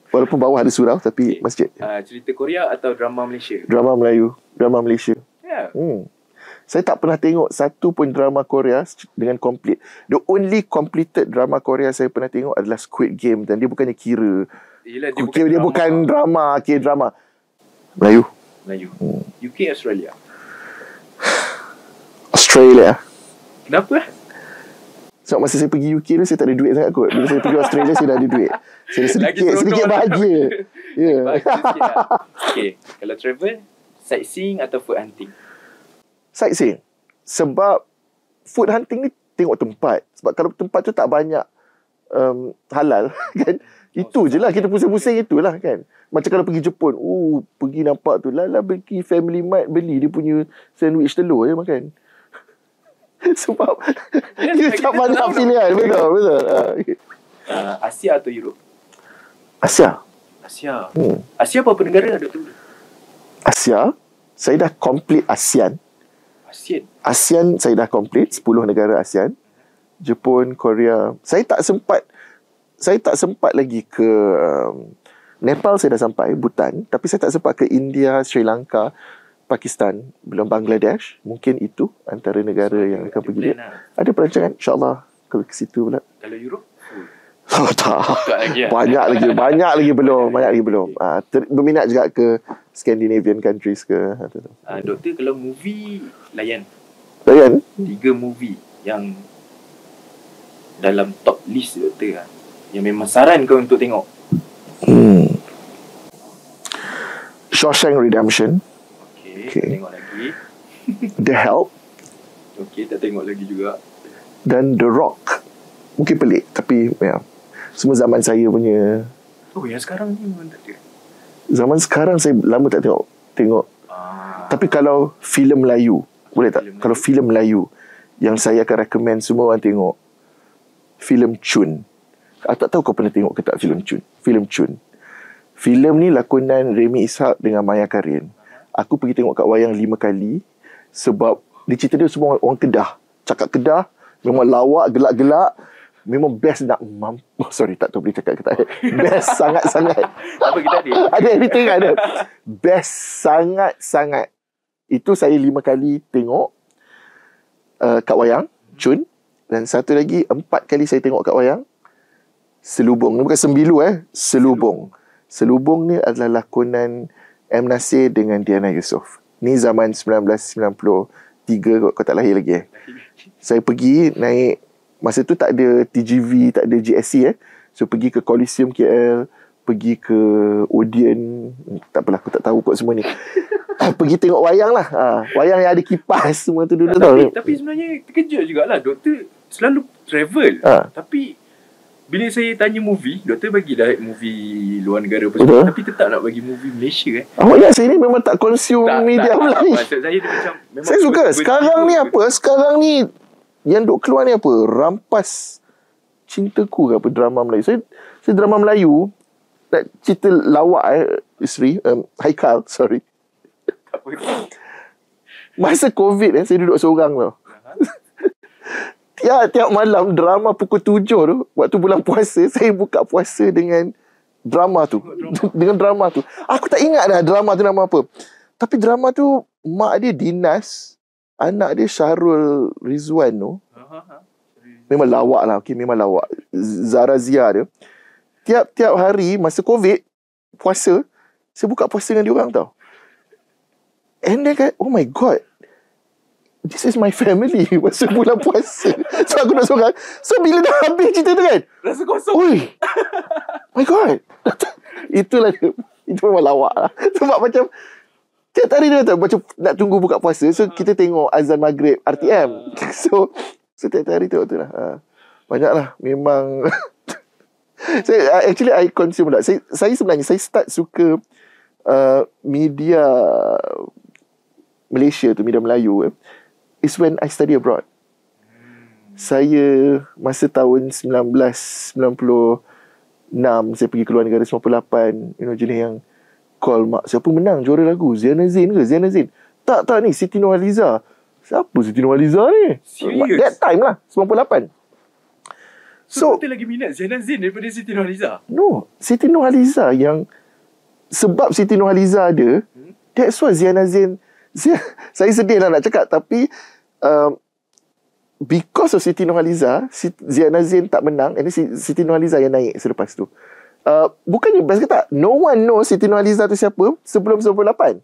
Walaupun bawah ada surau tapi masjid. Cerita Korea atau drama Malaysia? Drama Melayu, drama Malaysia. Ya. Saya tak pernah tengok satu pun drama Korea dengan complete. The only completed drama Korea saya pernah tengok adalah Squid Game. Dan dia bukannya kira. Yelah, dia bukan drama, K-drama. Melayu. UK, Australia. Australia. Kenapa? Sebab masa saya pergi UK tu saya tak ada duit sangat kot. Bila saya pergi Australia saya dah ada duit. Saya sedikit bahagia. Ya. Okay. Kalau travel, sightseeing atau food hunting? Sightseeing. Sebab food hunting ni tengok tempat. Sebab kalau tempat tu tak banyak halal kan. Itu je lah. Kita pusing-pusing itulah kan. Macam kalau pergi Jepun. Pergi nampak tu. Lala pergi Family Mart beli dia punya sandwich telur je makan. Sebab dia tak banyak pilihan. Betul. Asia atau Europe? Asia. Asia berapa negara ada tu? Asia, saya dah complete ASEAN saya dah complete 10 negara ASEAN. Jepun, Korea. Saya tak sempat lagi ke Nepal. Saya dah sampai, Bhutan. Tapi saya tak sempat ke India, Sri Lanka, Pakistan, belum Bangladesh. Mungkin itu antara negara yang akan pergi. Ada perancangan InsyaAllah kalau ke situ pula. Kalau Europe? Tak lagi, Banyak lagi belum. Berminat juga ke Scandinavian countries ke. Doktor, kalau movie layan 3 movie yang dalam top list doktor lah, yang memang saran kau untuk tengok. Shawshank Redemption. Okay. Tengok lagi. The Help. Okay, tak tengok lagi juga. Dan The Rock. Mungkin pelik tapi semua zaman saya punya. Yang sekarang ni memang tak ada. Zaman sekarang saya lama tak tengok. Tapi kalau filem Melayu, boleh tak? Kalau filem Melayu yang saya akan recommend semua orang tengok, filem Chun. Aku tak tahu kau pernah tengok ke tak filem Chun. Filem Chun. Filem ni lakonan Remy Ishak dengan Maya Karin. Aku pergi tengok kat wayang 5 kali. Sebab dia cerita dia semua orang Kedah. Cakap Kedah, memang lawak, gelak-gelak. Memang best nak sorry, tak tahu boleh cakap ke tak. Best sangat-sangat. Apa kita ada? Ada everything ada. Best sangat-sangat. Itu saya 5 kali tengok kat wayang Chun. Dan satu lagi 4 kali saya tengok kat wayang Selubung. Ni bukan Sembilu Selubung. Selubung ni adalah lakonan M. Nasir dengan Diana Yusof. Ni zaman 1993 kau tak lahir lagi Saya pergi naik. Masa tu tak ada TGV, tak ada GSC So pergi ke Coliseum KL, pergi ke Odeon. Tak apalah, aku tak tahu kot semua ni. Pergi tengok wayang lah. Wayang yang ada kipas semua tu dulu. Tapi sebenarnya terkejut jugalah. Doktor selalu travel. Tapi bila saya tanya movie, doktor bagi dah movie luar negara apa semua, tapi tetap nak bagi movie Malaysia Awak ingat saya ni memang tak consume media Melayu. Maksud saya dia macam saya suka. Sekarang ni apa? Sekarang ni yang duk keluar ni apa? Rampas Cintaku ke apa, drama Melayu. Saya drama Melayu nak cerita lawak Isri, Haikal, sorry. Masa COVID saya duduk seorang tau. Tiap malam drama pukul 7 tu, waktu bulan puasa, saya buka puasa dengan drama tu. Dengan drama tu. Aku tak ingat dah drama tu nama apa. Tapi drama tu mak dia Dinas, anak dia Syahrul Rizwan tu. Memang lawak lah. Okay, memang lawak. Zara Zia dia. Tiap hari masa COVID puasa, saya buka puasa dengan diorang tau. And then kan, oh my god, this is my family masa bulan puasa. So aku nak seorang. So bila dah habis cerita tu kan, Rasa kosong. oi, my god. Itulah dia. Itu memang lawak lah. Sebab macam tiap hari dia kata macam nak tunggu buka puasa. So kita tengok azan maghrib RTM. So tiap hari tengok tu lah. Banyak lah. Memang actually I consume lah. Saya sebenarnya saya start suka media Malaysia tu, media Melayu is when I study abroad. Saya masa tahun 1996 saya pergi ke luar negara, 98, jenis yang call mak, siapa menang juara lagu, Ziana Zain ke? Ziana Zain. Tak ni Siti Nurhaliza. Siapa Siti Nurhaliza ni? Serious? That time lah, 98. So kita lagi minat Ziana Zain daripada Siti Nurhaliza? No, Siti Nurhaliza yang sebab Siti Nurhaliza ada, that's why Ziana Zain. Saya sedih lah nak cakap, tapi because of Siti Nurhaliza, Ziana Zain tak menang, and Siti Nurhaliza yang naik selepas tu. Bukannya best ke tak, no one knows Siti Nurhaliza tu siapa sebelum 98.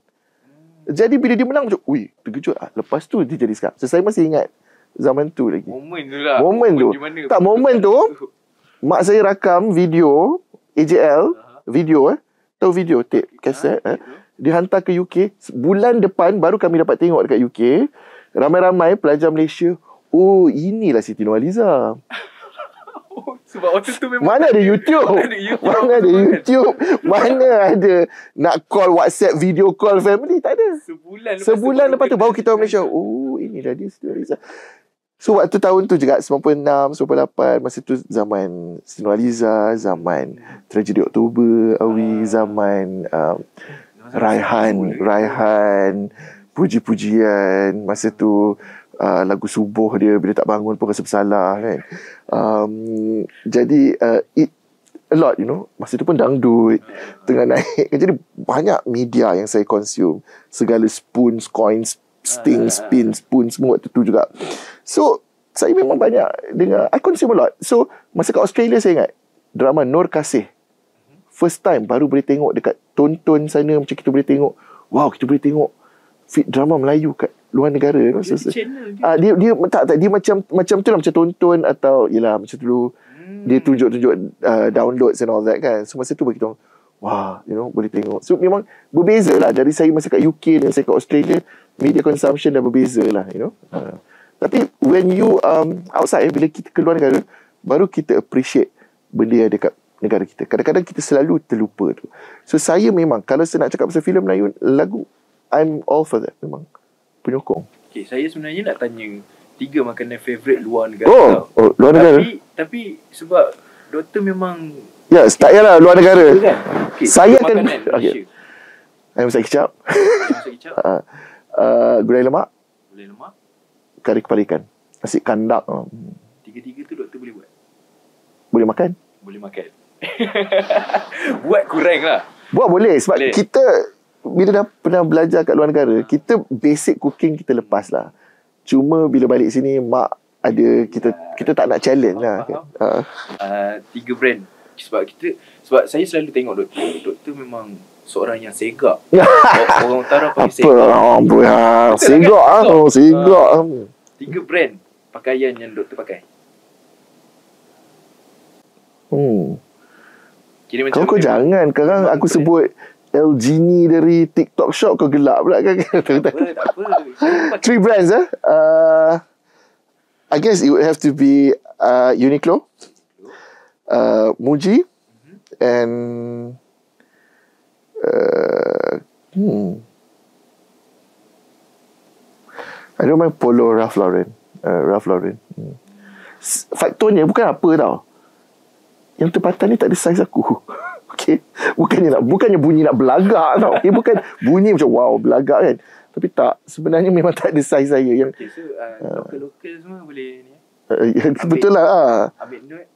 Jadi bila dia menang macam, ui, terkejut. Lepas tu dia jadi sekarang. So saya masih ingat zaman tu lagi. Momen tu lah. Momen tu. Tak, momen tu mak saya rakam video AJL, video tahu video tape kaset dia hantar ke UK. Bulan depan baru kami dapat tengok dekat UK. Ramai-ramai pelajar Malaysia, oh inilah Siti Nurhaliza. Sebab waktu tu memang Mana ada YouTube? Mana ada YouTube? Mana ada nak call WhatsApp, video call family? Tak ada. Sebulan lepas tu baru kita orang Malaysia, oh inilah dia Siti Nurhaliza. So waktu tahun tu juga 96, 98, masa tu zaman Siti Nurhaliza, zaman Tragedi Oktober, Awi, zaman Raihan, puji-pujian. Masa tu lagu subuh dia, bila tak bangun pun rasa bersalah kan. Jadi a lot, masa tu pun dangdut tengah naik. Jadi banyak media yang saya consume. Segala spoons, coins, sting, spin, spoon, semua waktu tu juga. So saya memang banyak dengar, I consume a lot. So masa kat Australia saya ingat drama Nur Kasih. First time baru boleh tengok dekat Tonton sana, macam kita boleh tengok, wow, kita boleh tengok drama Melayu kat luar negara. Dia macam tu lah, macam Tonton atau yelah macam dulu dia tunjuk-tunjuk downloads and all that kan. So masa tu bagi kita, wah, boleh tengok. So memang berbeza lah dari saya masa kat UK dan saya kat Australia. Media consumption dah berbeza lah, Tapi when you outside, bila kita keluar negara, baru kita appreciate benda yang dekat negara kita. Kadang-kadang kita selalu terlupa tu. So saya memang, kalau saya nak cakap pasal filem Melayu, lagu, I'm all for that. Memang penyokong. Okay, saya sebenarnya nak tanya 3 makanan favourite luar negara. Oh, luar negara. Tapi sebab doktor memang, ya, tak yalah luar negara kan? Okay, saya akan Malaysia. Ayam masak kicap, gulai lemak, kari kepala ikan, nasi kandak. Tiga-tiga tu doktor boleh buat? Boleh makan. Boleh makan. Buat kurang lah. Buat boleh. Sebab kita bila dah pernah belajar kat luar negara, kita basic cooking kita lepas lah. Cuma bila balik sini, mak ada, kita tak nak challenge lah. 3 brand. Sebab saya selalu tengok doktor memang seorang yang segak. Orang utara pakai segak. Segak lah. Segak. 3 brand pakaian yang doktor pakai. Kau jangan. Sekarang aku sebut LG ni dari TikTok Shop, kau gelap pula kan? Tak apa. 3 brands I guess it would have to be Uniqlo, Muji, and I don't mind Polo, Ralph Lauren. Faktornya bukan apa tau. yang tempatan ni tak ada saiz aku. Okey. Bukannya bunyi nak belagak tau. Bukan bunyi macam wow belagak kan. Tapi tak, sebenarnya memang tak ada saiz saya yang Okay, so lokal-lokal semua boleh ni. betul lah. Ambil note.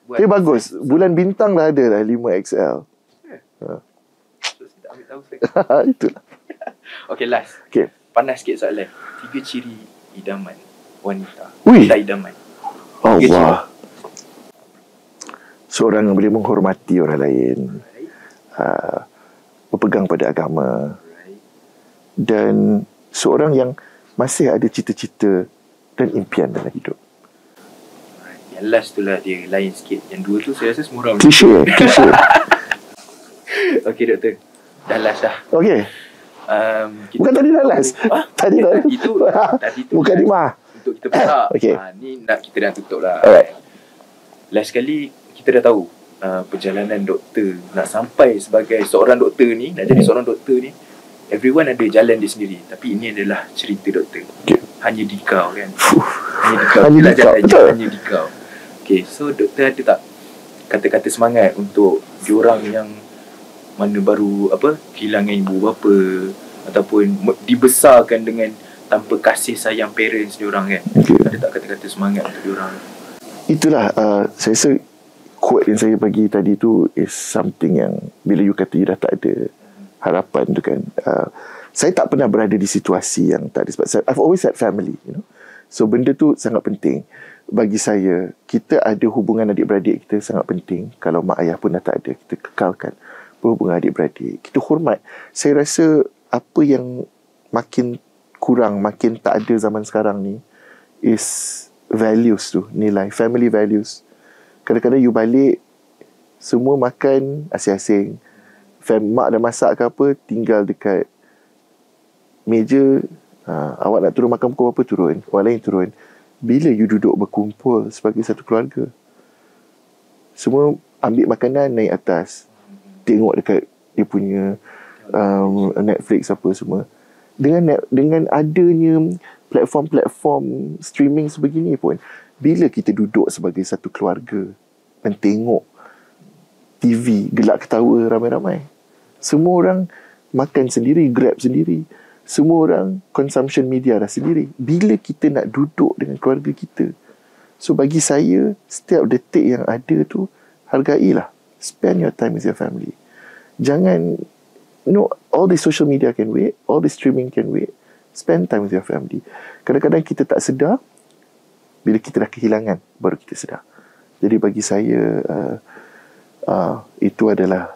Tapi bagus. Bulan bintang dah ada lah 5XL. So, saya tak ambil tahu sekali. Itulah. Okay, last. Okay. Panas sikit soalan. 3 ciri idaman wanita. Ui. Tak idaman. Allah. Seorang yang boleh menghormati orang lain. Berpegang pada agama. Dan seorang yang masih ada cita-cita dan impian dalam hidup. Yang last tu lah dia lain sikit. Yang dua tu saya rasa semua orang. Klise. Okay, doktor. Dah last dah. Okay. Bukan tadi dah last. Tadi dah last. Tadi tu bukan last. Dimah. Untuk kita berak. Okay. Ni kita dah tutup lah. Alright. Last sekali kita dah tahu perjalanan doktor nak sampai sebagai seorang doktor ni, nak jadi seorang doktor ni, everyone ada jalan dia sendiri. Tapi ini adalah cerita doktor. Okay. Hanya di kau kan. Hanya di kau. Hanya di kau. Betul. Hanya di kau. Okay, so doktor ada tak kata-kata semangat untuk diorang yang mana baru kehilangan ibu bapa ataupun dibesarkan dengan tanpa kasih sayang parents diorang kan? Okay. Ada tak kata-kata semangat untuk diorang? Itulah saya rasa quote yang saya bagi tadi tu is something yang bila you kata you dah tak ada harapan tu kan, saya tak pernah berada di situasi yang tak ada, sebab I've always had family, you know. So benda tu sangat penting bagi saya. Kita ada hubungan adik-beradik kita sangat penting. Kalau mak ayah pun dah tak ada, kita kekalkan hubungan adik-beradik. Kita hormat. Saya rasa apa yang makin kurang, makin tak ada zaman sekarang ni is values tu, nilai, family values. Kadang-kadang you balik, semua makan asing-asing. Mak dah masak ke apa, tinggal dekat meja. Awak nak turun makan pukul apa, turun. Orang lain turun. Bila you duduk berkumpul sebagai satu keluarga, semua ambil makanan, naik atas, tengok dekat dia punya Netflix apa semua. Dengan adanya platform streaming sebegini pun, bila kita duduk sebagai satu keluarga dan tengok TV, gelak ketawa ramai-ramai, semua orang makan sendiri, grab sendiri, semua orang consumption media dah sendiri. Bila kita nak duduk dengan keluarga kita, so bagi saya, setiap detik yang ada tu, hargailah. Spend your time with your family. Jangan, all the social media can wait, all the streaming can wait. Spend time with your family. Kadang-kadang kita tak sedar, bila kita dah kehilangan, baru kita sedar. Jadi bagi saya, itu adalah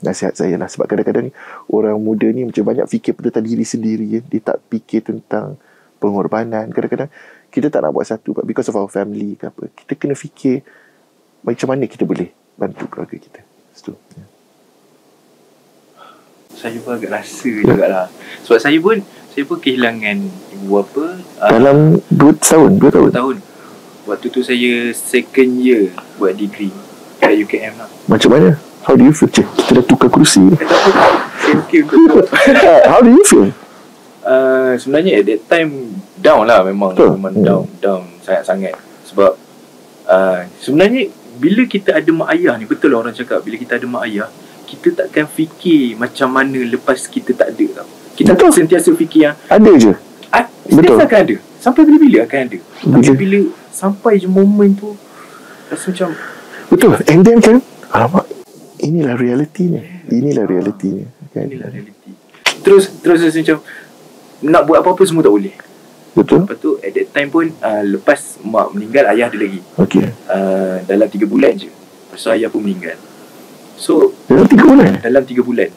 nasihat saya lah. Sebab kadang-kadang orang muda ni macam banyak fikir tentang diri sendiri. Dia tak fikir tentang pengorbanan. Kadang-kadang kita tak nak buat satu, but because of our family ke apa, kita kena fikir macam mana kita boleh bantu keluarga kita. Itu. Saya pun agak rasa jugalah. Sebab saya pun kehilangan ibu bapa dalam 2 tahun. Waktu tu saya second year buat degree kat UKM lah. Macam mana? How do you feel? Cik, kita dah tukar kerusi. Saya okay untuk How do you feel? sebenarnya at that time down lah. Memang down sangat-sangat. Sebab sebenarnya bila kita ada mak ayah ni, betul lah orang cakap, bila kita ada mak ayah, kita takkan fikir macam mana lepas kita tak ada tau. Kita betul. Sentiasa fikir yang ada je. Sentiasa akan ada. Sampai bila-bila akan ada. Tapi bila sampai je momen tu, rasa macam betul. And then kan, alamak, inilah realitinya. Inilah realitinya kan? Inilah realiti. Terus rasa macam nak buat apa-apa semua tak boleh. Betul. Lepas tu at that time pun lepas mak meninggal, ayah ada lagi. Okay. Dalam 3 bulan je. Lepas tu ayah pun meninggal. So dalam 3 bulan? Dalam 3 bulan.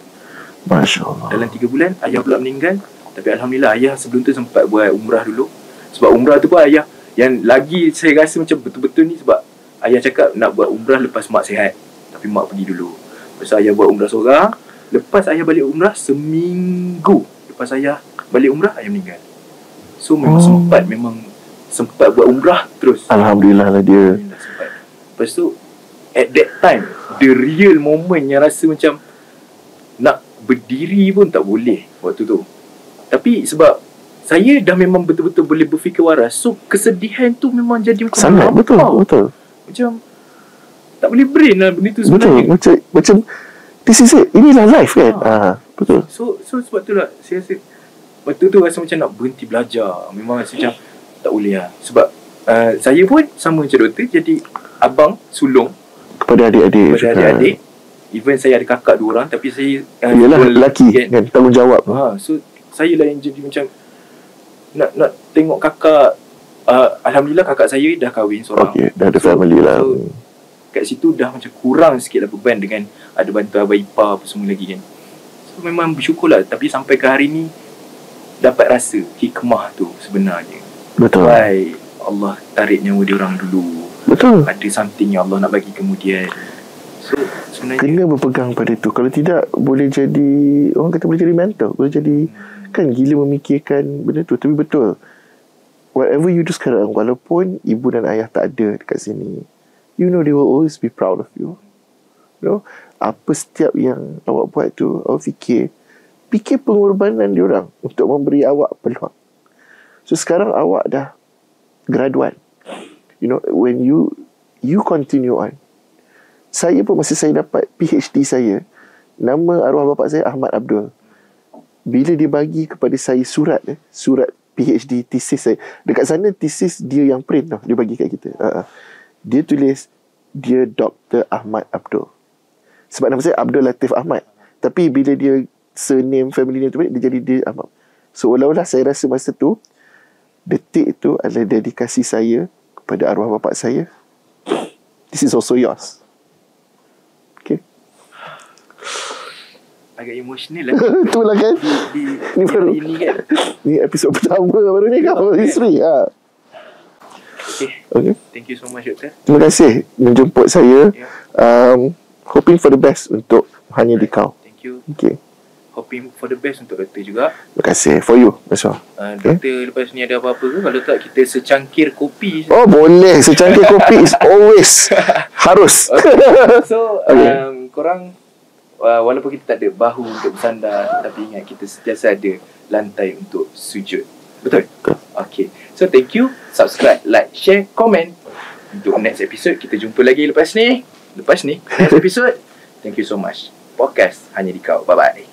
Masya Allah. Dalam 3 bulan ayah pula meninggal. Tapi Alhamdulillah ayah sebelum tu sempat buat umrah dulu. Sebab umrah tu pun ayah, yang lagi saya rasa macam betul-betul ni, sebab ayah cakap nak buat umrah lepas mak sihat. Tapi mak pergi dulu. Lepas ayah buat umrah seorang. Lepas ayah balik umrah, seminggu lepas ayah balik umrah, ayah meninggal. So memang sempat buat umrah terus. Alhamdulillah lah dia. Sempat. Lepas tu at that time, the real moment yang rasa macam nak berdiri pun tak boleh waktu tu. Tapi sebab saya dah memang betul-betul boleh berfikir waras, so kesedihan tu memang jadi macam sangat betul. Macam tak boleh brain lah benda tu Betul. sebenarnya. Macam this is it. Inilah life kan. Betul. So sebab tu lah saya rasa waktu tu rasa macam nak berhenti belajar. Memang rasa macam tak boleh lah. Sebab saya pun sama macam doktor, jadi abang sulung Kepada adik-adik. kepada adik-adik. Even saya ada kakak 2 orang, tapi saya Yalah, lelaki kan, tanggungjawab. So saya lah yang jadi macam nak tengok kakak. Alhamdulillah kakak saya dah kahwin seorang. Okay, dah ada family lah. So kat situ dah macam kurang sikit lah beban dengan ada bantu abang ipar apa semua lagi kan. So memang bersyukur lah. Tapi sampai ke hari ni dapat rasa hikmah tu sebenarnya. Betul. Why Allah tarik nyawa dia orang dulu. Betul. Ada something yang Allah nak bagi kemudian. So sebenarnya Kena berpegang pada tu. Kalau tidak, boleh jadi, orang kata boleh jadi mental, boleh jadi kan gila memikirkan benda tu. Tapi betul, whatever you do sekarang, walaupun ibu dan ayah tak ada dekat sini, you know they will always be proud of you. You know, apa setiap yang awak buat tu, awak fikir pengorbanan diorang untuk memberi awak peluang. So sekarang awak dah graduan. You know, when you continue on. Saya pun masa saya dapat PhD saya, nama arwah bapa saya Ahmad Abdul. Bila dia bagi kepada saya surat PhD thesis saya, dekat sana thesis dia yang print tau, dia bagi kat kita. Dia tulis dia Dr. Ahmad Abdul. Sebab nama saya Abdul Latif Ahmad. Tapi bila dia surname family name tu balik, dia jadi dia Ahmad. So olah-olah saya rasa masa tu detik itu adalah dedikasi saya kepada arwah bapa saya. This is also yours. Okay. agak emosional lah. Itulah kan. Ni baru ini kan. Ni episod pertama baru ni kau Yusri. Okay. Thank you so much doktor. Terima kasih menjemput saya. Yeah. Hoping for the best untuk Hanya di Kau. Thank you. Okay. Hoping for the best untuk doktor juga. Terima kasih for you as well. Doktor lepas ni ada apa-apa ke? Kalau tak kita secangkir kopi. Oh boleh. Secangkir kopi is always harus. So korang walaupun kita tak ada bahu untuk bersandar, tapi ingat kita sentiasa ada lantai untuk sujud. Betul? Okay. So thank you. Subscribe, like, share, komen. Untuk next episode kita jumpa lagi lepas ni. Next episode. Thank you so much. Podcast Hanya di Kau. Bye bye.